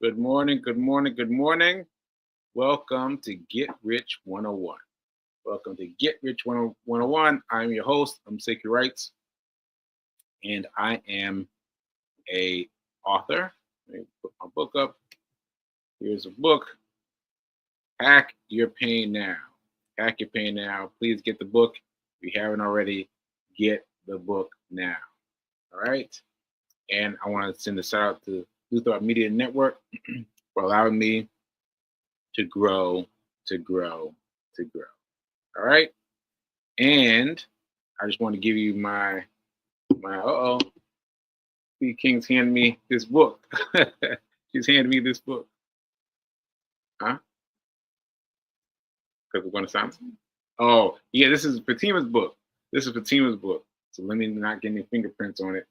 Good morning, good morning, good morning. Welcome to Get Rich 101. Welcome to Get Rich 101. I'm your host, I'm Saki Wrights, and I am a author. Let me put my book up. Here's a book, Hack Your Pain Now. Hack Your Pain Now. Please get the book. If you haven't already, get the book now. All right. And I want to send a shout out to New Thought Media Network for allowing me to grow, to grow, to grow. All right. And I just want to give you my B King's handed me this book. She's handed me this book. Huh? Because we're going to sound. Oh, yeah, this is Fatima's book. This is Fatima's book. So let me not get any fingerprints on it.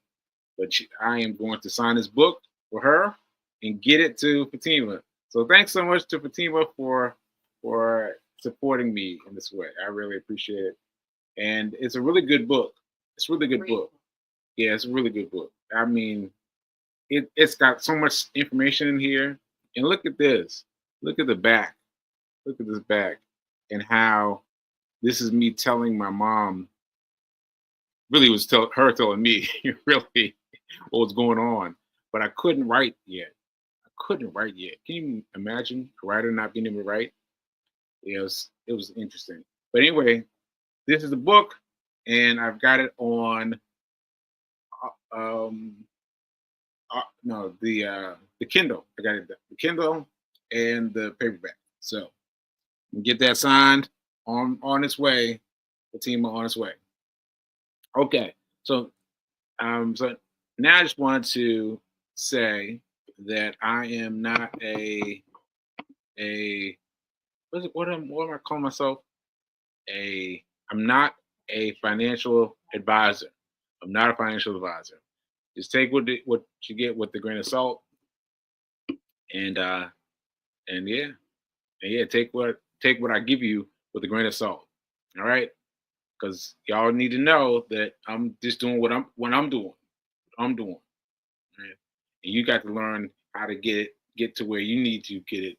But I am going to sign this book for her and get it to Fatima. So thanks so much to Fatima for supporting me in this way. I really appreciate it. And it's a really good book. It's a really good book. Yeah, it's a really good book. I mean, it's got so much information in here. And look at this. Look at the back. Look at this back. And how this is me telling my mom, really was her telling me really what was going on. But I couldn't write yet. I couldn't write yet. Can you imagine a writer not being able to write? It was interesting. But anyway, this is the book, and I've got it on um no the Kindle. I got it the Kindle and the paperback. So get that signed on its way. The team on its way. Okay, so now I just wanted to say that I am not a what am I calling myself? A I'm not a financial advisor. I'm not a financial advisor. Just take what you get with a grain of salt, and and yeah, and yeah, take what I give you with a grain of salt. All right, because y'all need to know that I'm just doing what I'm doing. I'm doing. Right? And you got to learn how to get to where you need to get it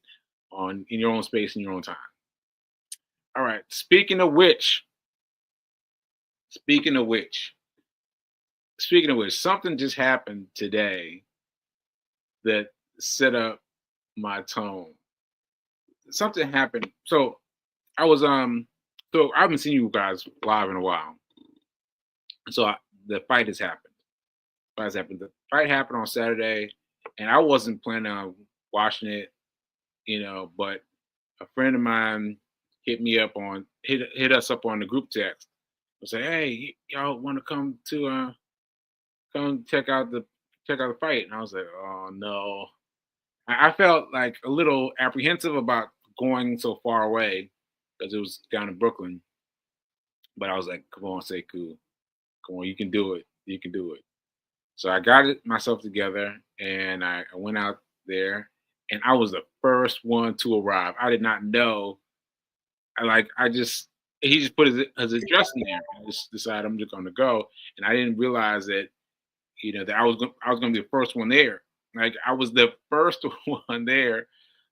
on in your own space in your own time. All right. Speaking of which, speaking of which, something just happened today that set up my tone. Something happened. So I was so I haven't seen you guys live in a while. So the fight has happened. The fight happened on Saturday, and I wasn't planning on watching it, but a friend of mine hit us up on the group text and say, "Hey, y'all want to come check out the fight?" And I was like, "Oh no." I felt like a little apprehensive about going so far away because it was down in Brooklyn. But I was like, "Come on, Sekou, come on, you can do it. You can do it." So I got it myself together, and I went out there, and I was the first one to arrive. I did not know. I just he just put his address in there. I just decided I'm just going to go, and I didn't realize that that I was going to be the first one there. Like I was the first one there.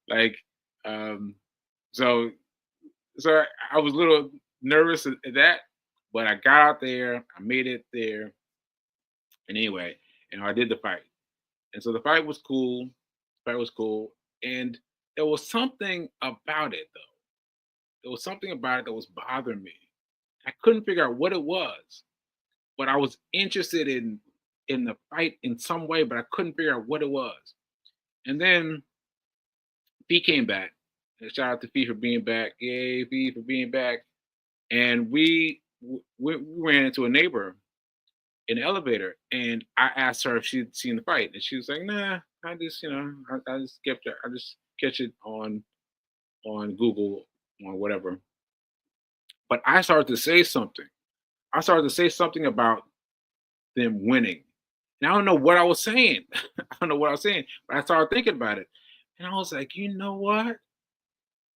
Like um, so I was a little nervous at that, but I got out there. I made it there, and anyway, I did the fight. And so the fight was cool. The fight was cool. And there was something about it though. There was something about it that was bothering me. I couldn't figure out what it was, but I was interested in the fight in some way, but I couldn't figure out what it was. And then Fee came back. And shout out to Fee for being back. Yay, Fee for being back. And we ran into a neighbor in the elevator, and I asked her if she'd seen the fight, and she was like, "Nah, I just I just kept it. I just catch it on Google or whatever." But I started to say something. I started to say something about them winning, and I don't know what I was saying. I don't know what I was saying, but I started thinking about it, and I was like, you know what?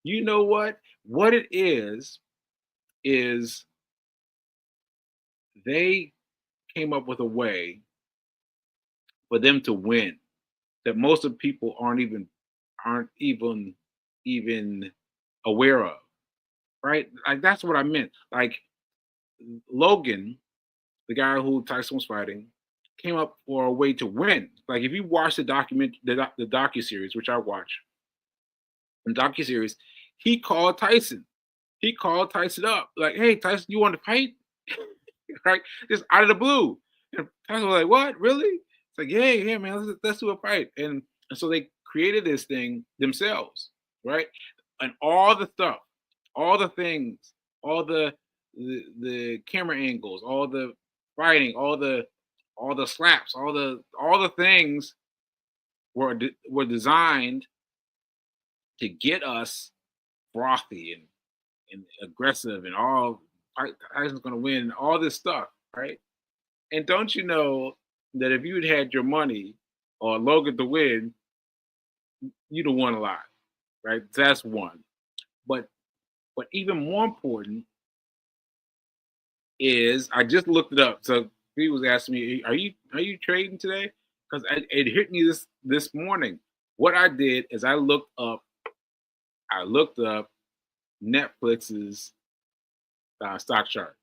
You know what? What it is they came up with a way for them to win that most of the people aren't even aren't even aware of, right? Like that's what I meant. Like Logan, the guy who Tyson was fighting, came up for a way to win. Like if you watch the docu series, which I watch, the docu series, he called Tyson. He called Tyson up, like, "Hey, Tyson, you want to fight?" Right? Just out of the blue. And Tyson was like, "What? Really?" It's like, "Yeah, yeah, man, let's do a fight." And so they created this thing themselves, right? And all the stuff, all the things, all the camera angles, all the fighting, all the slaps, all the things were designed to get us frothy and aggressive and all Tyson's gonna win, all this stuff, right? And don't you know that if you'd had your money or Logan to win, you'd have won a lot, right? That's one. But even more important is I just looked it up. So he was asking me, "Are you trading today?" Because it hit me this morning. What I did is I looked up Netflix's stock chart,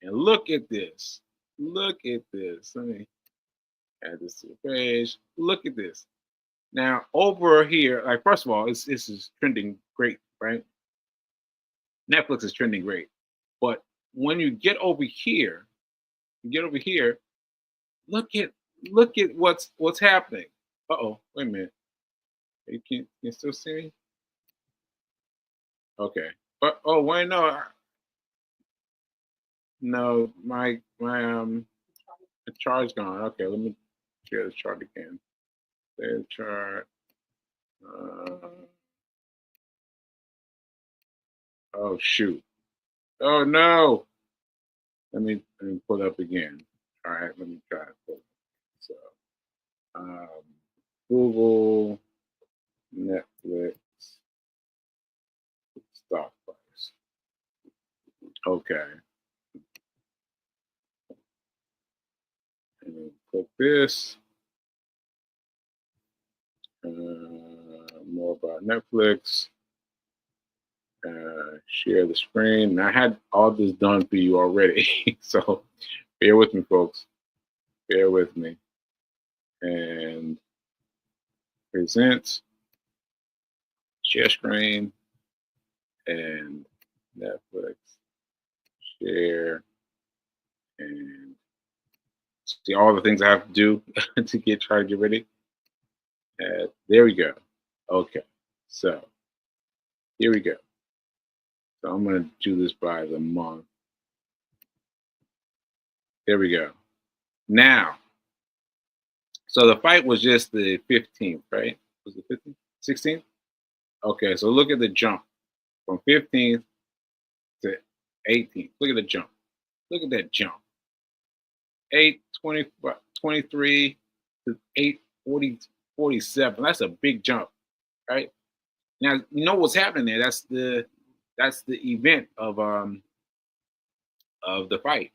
and look at this. Look at this. Let me add this to the page. Look at this. Now over here, like first of all, this is trending great, right? Netflix is trending great, but when you get over here, look at what's happening. Oh, wait a minute. You can still see me? Okay. But oh wait, no, my the chart's gone. Okay, let me share the chart again. The chart. Uh, oh shoot. Oh no. Let me pull it up again. All right, let me try it. So um, Google, Netflix, stock price. Okay. And then click this. More about Netflix. Share the screen. And I had all this done for you already. So bear with me, folks. Bear with me. And present, share screen, and Netflix, share, and see all the things I have to do to try to get ready. There we go. Okay. So here we go. So I'm going to do this by the month. There we go. Now, so the fight was just the 15th, right? Was it 15th? 16th? Okay, so look at the jump from 15th to 18th. Look at the jump. Look at that jump. 8:23 to 8:47. That's a big jump, right? Now you know what's happening there. That's the event of the fight.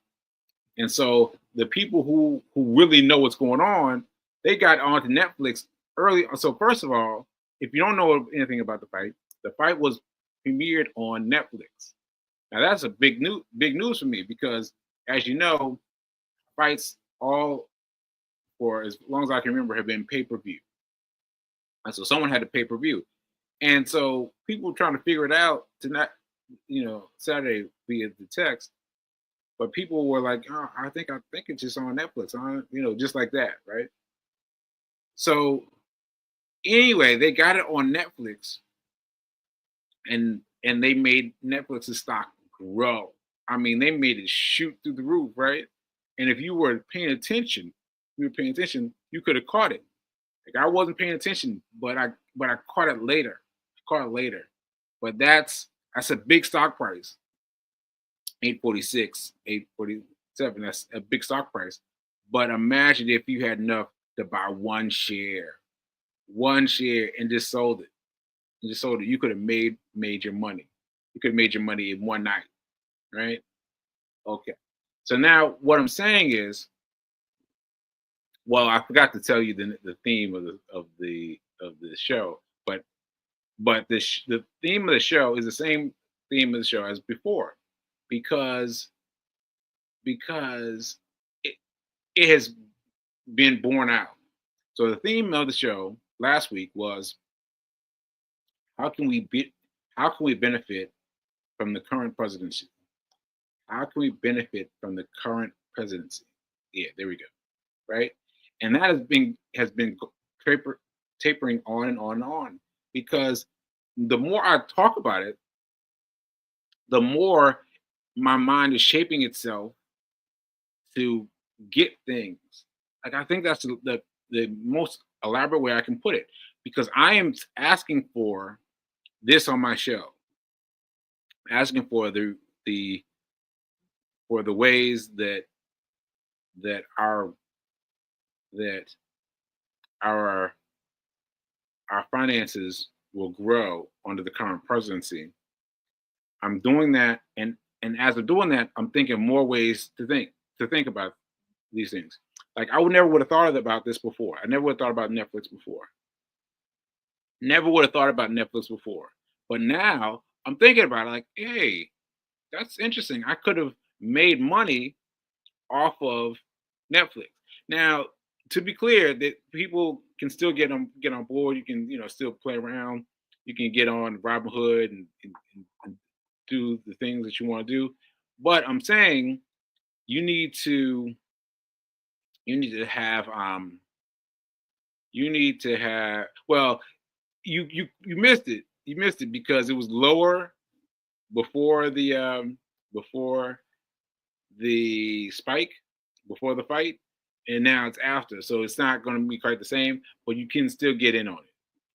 And so the people who really know what's going on, they got onto Netflix early. So first of all, if you don't know anything about the fight was premiered on Netflix. Now that's a big news for me because, as you know, fights all for as long as I can remember have been pay-per-view. And so someone had to pay-per-view. And so people trying to figure it out to not, Saturday via the text, but people were like, "Oh, I think it's just on Netflix," just like that, right? So anyway, they got it on Netflix, and they made Netflix's stock grow. I mean, they made it shoot through the roof, right? And if you were paying attention, you could have caught it. Like I wasn't paying attention, but I caught it later. But that's a big stock price. 846, 847. That's a big stock price. But imagine if you had enough to buy one share, and just sold it. You could have made your money. You could have made your money in one night, right? Okay. So now what I'm saying is, well, I forgot to tell you the theme of the show, but but the theme of the show is the same theme of the show as before, because because it, it has been borne out. So the theme of the show last week was how can we be how can we benefit from the current presidency? How can we benefit from the current presidency? Yeah, there we go. Right, and that has been tapering on and on and on, because the more I talk about it, the more my mind is shaping itself to get things. Like, I think that's the most elaborate way I can put it, because I am asking for this on my show, asking for the for the ways that our that our our finances will grow under the current presidency. I'm doing that, and as I'm doing that, I'm thinking more ways to think about these things. Like, I would never would have thought about this before. I never would have thought about Netflix before. Never would have thought about Netflix before. But now I'm thinking about it, like, hey, that's interesting. I could have made money off of Netflix. Now, to be clear, that people can still get on board. You can, still play around. You can get on Robinhood and do the things that you want to do. But I'm saying you need to you need to have well, you missed it. You missed it because it was lower before before the spike, before the fight, and now it's after. So it's not going to be quite the same, but you can still get in on it.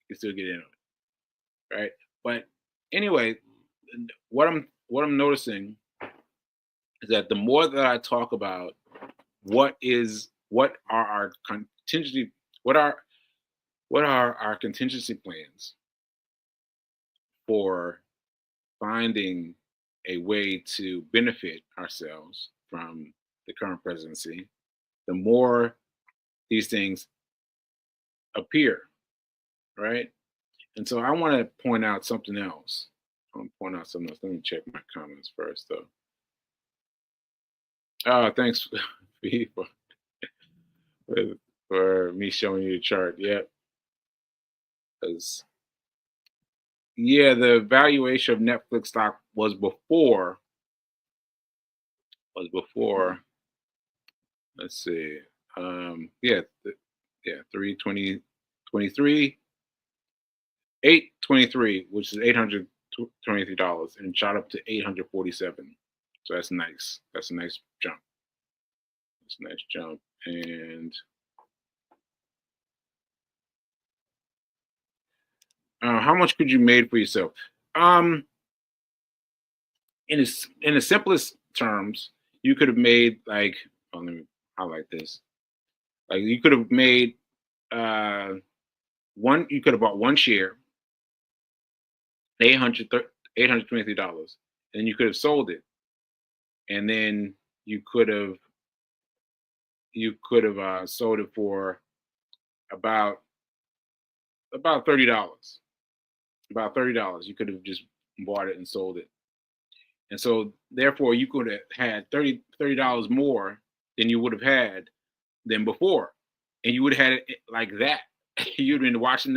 You can still get in on it, right? But anyway, what I'm noticing is that the more that I talk about what are our contingency what are what are our contingency plans for finding a way to benefit ourselves from the current presidency, the more these things appear, right? And so I want to point out something else. I want to point out something else. Let me check my comments first, though. Thanks Fee, for, for me showing you the chart. Yeah, because yeah, the valuation of Netflix stock was before. Let's see. Yeah, yeah, 320 823, which is $823, and shot up to 847. So that's nice. That's a nice jump. That's a nice jump. And how much could you made for yourself? Um, in the simplest terms, you could have made like, oh, let me highlight this. Like, you could have made uh you could have bought one share, 800 $823, and you could have sold it, and then you could have sold it for about $30. About $30. You could have just bought it and sold it. And so therefore you could have had $30 more than you would have had than before. And you would have had it like that. You'd been watching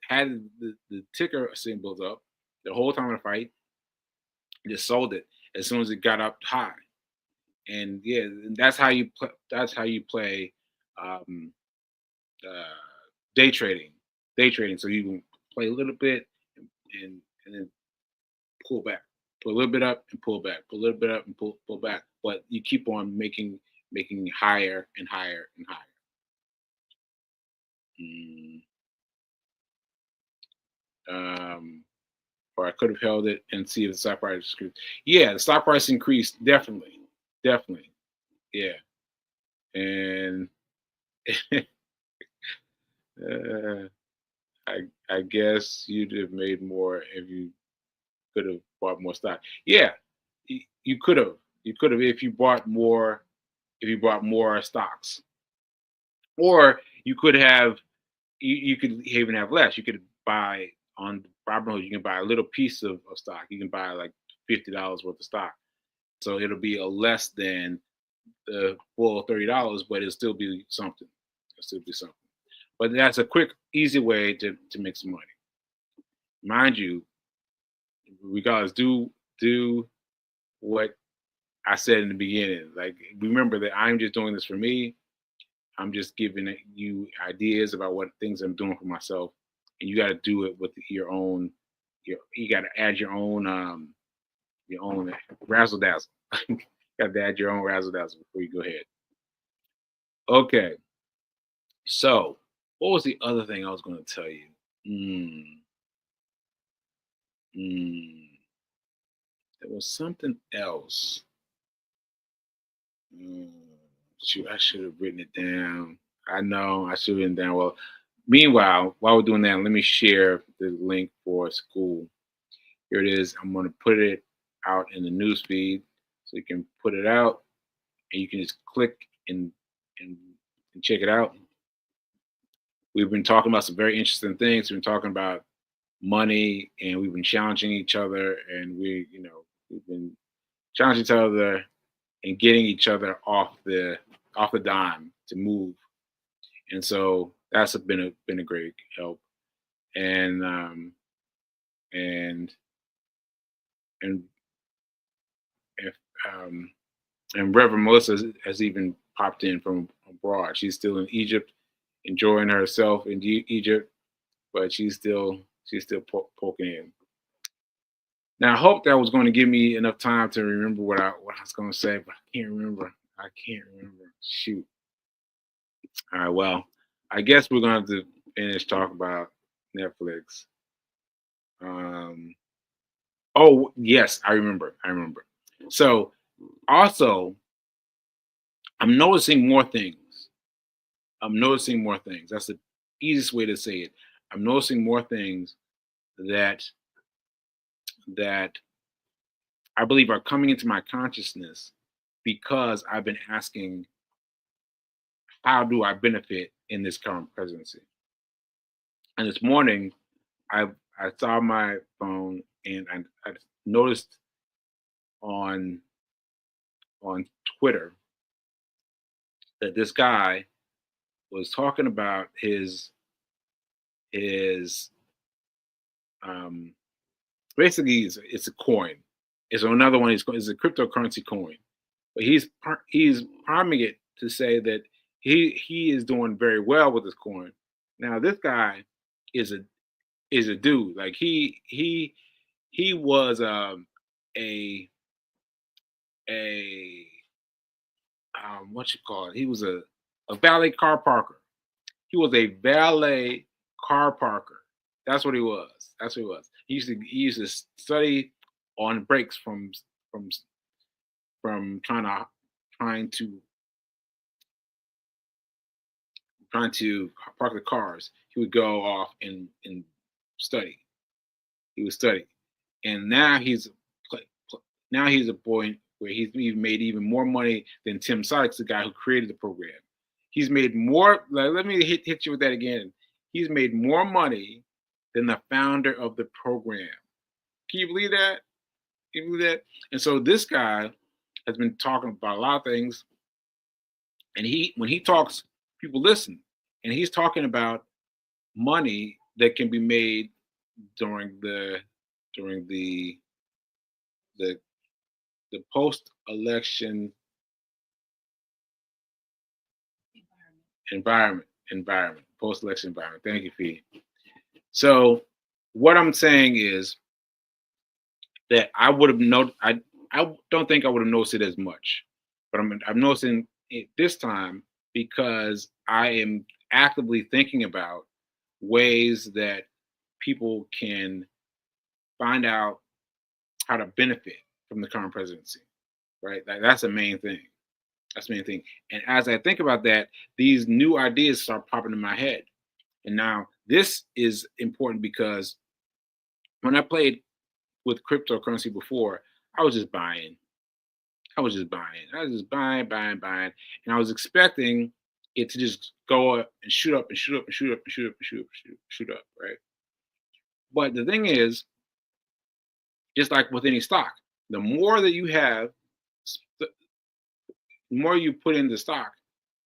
had the ticker symbols up the whole time of the fight, just sold it as soon as it got up high. And yeah, that's how you play um, uh, day trading. Day trading. So you can play a little bit and then pull back, pull a little bit up and pull back, pull a little bit up and pull back. But you keep on making higher and higher and higher. Mm, or I could have held it and see if the stock price increased. Yeah, the stock price increased definitely, definitely. Yeah, and uh, I guess you'd have made more if you could have bought more stock. Yeah, you could have. You could have if you bought more. If you bought more stocks, or you could have. You could even have less. You could buy on Robinhood, you can buy a little piece of stock. You can buy like $50 worth of stock. So it'll be a less than the full $30, but it'll still be something. It'll still be something. But that's a quick, easy way to make some money. Mind you, regardless, do what I said in the beginning. Like, remember that I'm just doing this for me. I'm just giving you ideas about what things I'm doing for myself, and you got to do it with your own. You got to add your own razzle dazzle. Got to add your own razzle dazzle before you go ahead. Okay, so what was the other thing I was going to tell you? Mm, there was something else. Mm, shoot, I should have written it down. I know I should have written it down. Well, meanwhile, while we're doing that, let me share the link for school. Here it is. I'm going to put it out in the news feed so you can put it out and you can just click and, and check it out. We've been talking about some very interesting things. We've been talking about money and we've been challenging each other and we've been challenging each other and getting each other off the dime to move. And so that's been a great help. And and and if and Reverend Melissa has even popped in from abroad. She's still in Egypt, enjoying herself in Egypt, but she's still poking in. Now I hope that was going to give me enough time to remember what I was going to say, but I can't remember. I can't remember. Shoot. All right. Well, I guess we're going to have to finish talking about Netflix. Um. Oh yes, I remember. I remember. So also, I'm noticing more things. I'm noticing more things. That's the easiest way to say it. I'm noticing more things that that I believe are coming into my consciousness because I've been asking, how do I benefit in this current presidency? And this morning, I saw my phone and I noticed on on Twitter that this guy was talking about his um, basically it's a coin. It's another one. It's a cryptocurrency coin, but he's priming it to say that he is doing very well with this coin. Now this guy is a dude. Like he was a a what you call it? He was a valet car parker. He was a valet car parker. That's what he was. That's what he was. He used to study on breaks from from trying to trying to park the cars. He would go off and study. He would study, and now he's a point where he's even made even more money than Tim Sykes, the guy who created the program. He's made more. Like, let me hit you with that again. He's made more money than the founder of the program. Can you believe that? Can you believe that? And so this guy has been talking about a lot of things, and when he talks, people listen. And he's talking about money that can be made during the the the post election environment, post election environment. Thank you, Fee. So what I'm saying is that I would have I don't think I would have noticed it as much, but I'm noticing it this time because I am actively thinking about ways that people can find out how to benefit from the current presidency, right? Like, that's the main thing. That's the main thing. And as I think about that, these new ideas start popping in my head. And now this is important because when I played with cryptocurrency before, I was just buying. I was just buying. I was just buying. And I was expecting it to just go up and shoot up and shoot up and shoot up and shoot up and shoot up and shoot up, right? But the thing is, just like with any stock, the more that you have, the more you put in the stock,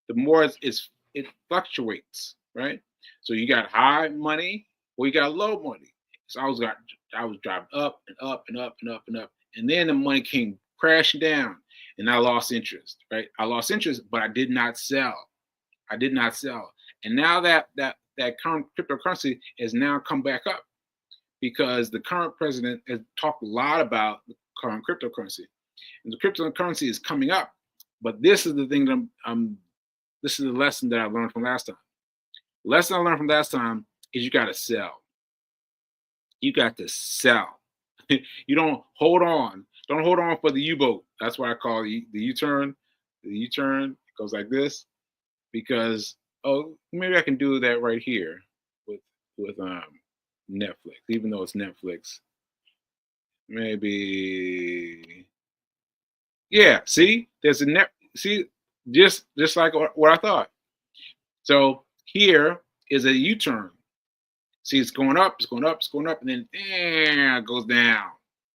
the more it fluctuates, right? So you got high money or you got low money. So I was driving up and up and up and up and up, and then the money came crashing down, and I lost interest, right? I lost interest, but I did not sell. I did not sell, and now that current cryptocurrency has now come back up because the current president has talked a lot about the current cryptocurrency, and the cryptocurrency is coming up. But this is the thing that this is the lesson that I learned from last time. The lesson I learned from last time is you got to sell. You got to sell. You don't hold on. Don't hold on for the U-boat. That's why I call the U-turn. The U-turn goes like this because maybe I can do that right here with Netflix, even though it's Netflix. Maybe yeah. See, there's a net. See, just like what I thought. So here is a U-turn. See, it's going up, it's going up, it's going up, and then it goes down.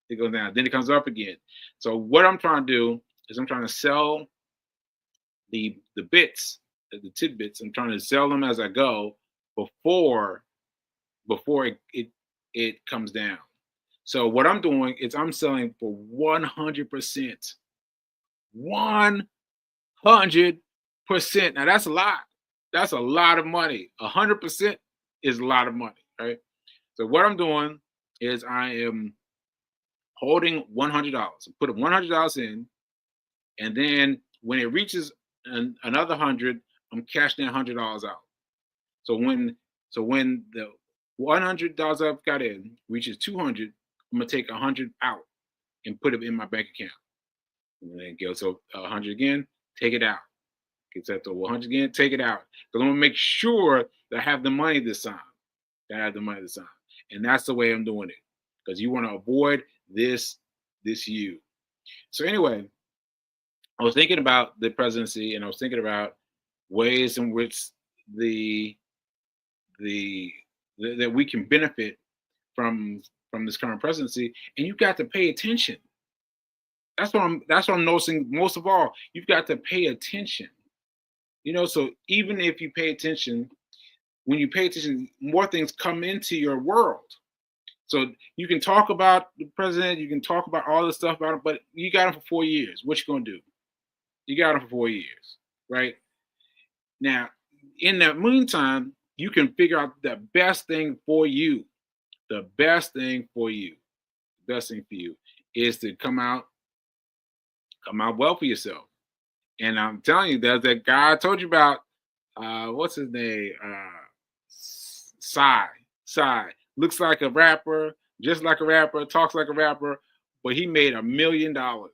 It goes down. Then it comes up again. So what I'm trying to do is I'm trying to sell the bits, the tidbits. I'm trying to sell them as I go before it comes down. So what I'm doing is I'm selling for 100%. 100%. Now that's a lot. That's a lot of money. 100% is a lot of money, right? So what I'm doing is I am holding $100. I put $100 in, and then when it reaches another 100, I'm cashing that $100 out. So when the $100 I've got in reaches 200, I'm gonna take 100 out and put it in my bank account. And then go so 100 again, take it out. Gets up to 100 again, take it out. Because I'm gonna make sure that I have the money this time. And that's the way I'm doing it. Because you want to avoid this you. So anyway, I was thinking about the presidency, and I was thinking about ways in which that we can benefit from this current presidency, and you've got to pay attention. That's what I'm noticing most of all. You've got to pay attention. So even if you pay attention, when you pay attention, more things come into your world. So you can talk about the president, you can talk about all this stuff about him, but you got him for 4 years. What you gonna do? You got him for 4 years, right? Now, in the meantime, you can figure out the best thing for you. The best thing for you is to come out well for yourself. And I'm telling you, there's that guy I told you about. What's his name? Psy. Looks like a rapper, just like a rapper, talks like a rapper, but he made $1 million. $1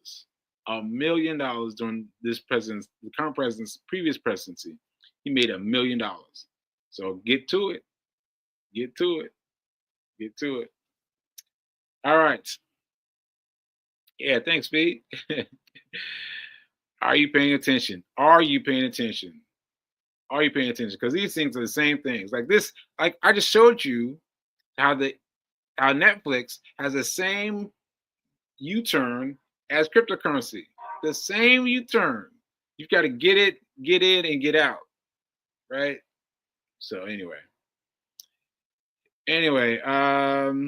million during the current president's previous presidency. He made $1 million. So get to it. All right. Yeah, thanks, Pete. Are you paying attention? Because these things are the same things. Like this, like I just showed you how Netflix has the same U-turn as cryptocurrency. The same U-turn. You've got to get in and get out. Right? So anyway,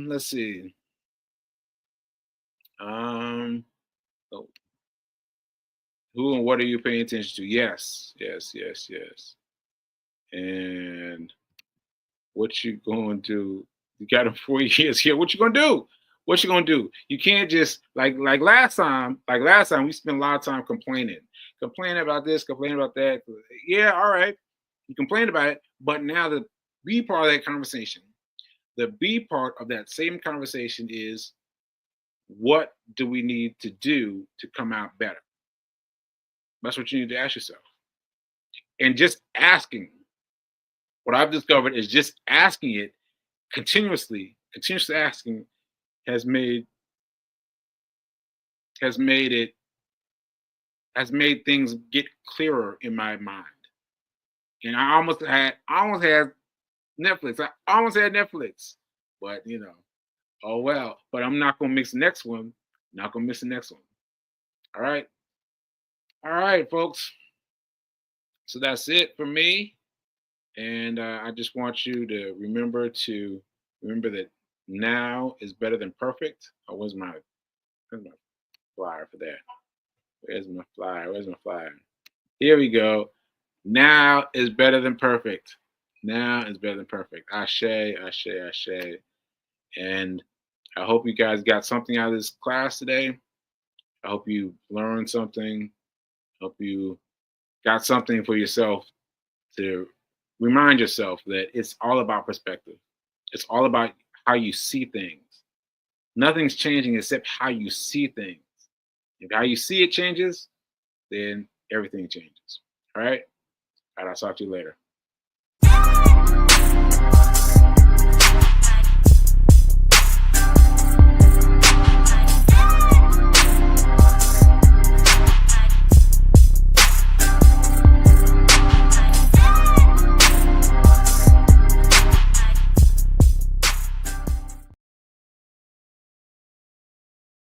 let's see. Who and what are you paying attention to? Yes. And what you going to do? You got them 4 years here. What you gonna do? You can't just like last time. We spent a lot of time complaining about this, complaining about that. Yeah, all right. You complain about it, but now the B part of that conversation, the B part of that same conversation is, what do we need to do to come out better? That's what you need to ask yourself. And just asking, what I've discovered is just asking it continuously asking has made things get clearer in my mind. And I almost had Netflix. but oh well. But I'm not gonna miss the next one. Not gonna miss the next one. All right, folks. So that's it for me. And I just want you to remember that now is better than perfect. Oh, where's my flyer for that? Where's my flyer? Here we go. Now is better than perfect. Now is better than perfect. Ashe, ashe, ashe. And I hope you guys got something out of this class today. I hope you learned something. I hope you got something for yourself to remind yourself that it's all about perspective. It's all about how you see things. Nothing's changing except how you see things. If how you see it changes, then everything changes. All right? All right, I'll talk to you later.